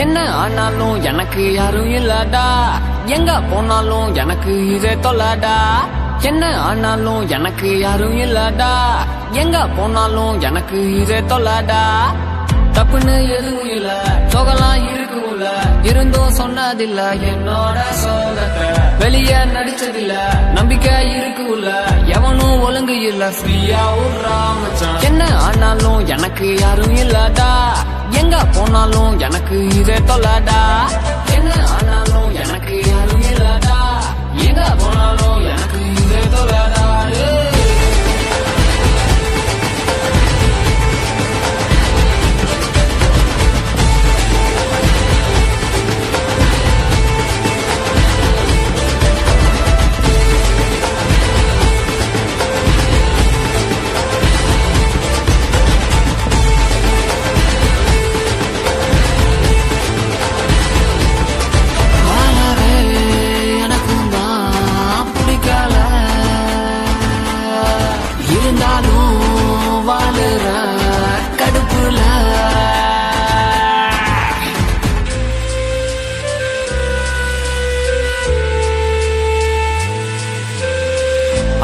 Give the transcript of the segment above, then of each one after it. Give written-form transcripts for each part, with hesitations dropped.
என்ன ஆனாலும் எனக்கு யாரும் இல்லடா, எங்க போனாலும் எனக்கு இதே தொல்லடா. என்ன ஆனாலும் எனக்கு யாரும் இல்லடா, எங்க போனாலும் எனக்கு இதே தொல்லடா. தப்புன்னு எதுவும் இல்ல, சோகலாம் இருக்குல்ல, இருந்தும் சொன்னதில்ல என்னோட சோகத்தை. வெளியே நடிச்சதில்ல, நம்பிக்கை இருக்குல்ல, எவனும் ஒழுங்கு இல்ல, ஃப்ரீயா விடுறாமச்சான். என்ன ஆனாலும் எனக்கு யாரும் இல்லடா, எங்க போனாலும் எனக்கு இதே தொல்லடா. என்ன ஆனாலும் எனக்கு யாரும் இல்லடா, எங்க போனாலும் எனக்கு இதே தொல்லடா.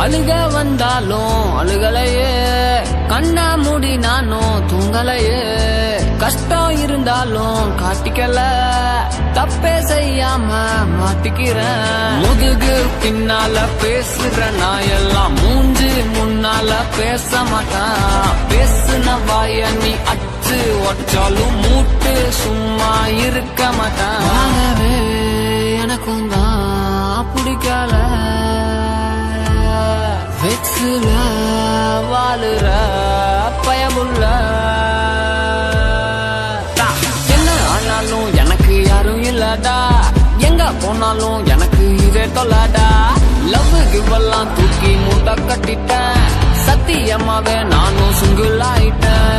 அழுக வந்தாலும் அழுகலையே, கண்ணா மூடி நானும் தூங்கலையே. கஷ்டம் இருந்தாலும் காட்டிக்கல, தப்பே செய்யாம மாட்டிக்கிறேன். முதுகு பின்னால பேசுற நான் எல்லாம் மூஞ்சி முன்னால பேச மாட்டான். பேசுன வாய நீ அச்சு ஒற்றாலும் மூட்டு சும்மா இருக்க மாட்டான். எனக்கும் தான் பிடிக்கல, வெக்ஸுல வாழுற பயமுள்ள. என்ன ஆனாலும் எனக்கு யாரும் இல்லடா, எங்க போனாலும் எனக்கு இதே தொல்லடா. லவ் கிவெல்லாம் தூக்கி மூட்டை கட்டிட்டேன், சத்தியமாவே நானும் சிங்கிள் ஆயிட்டேன்.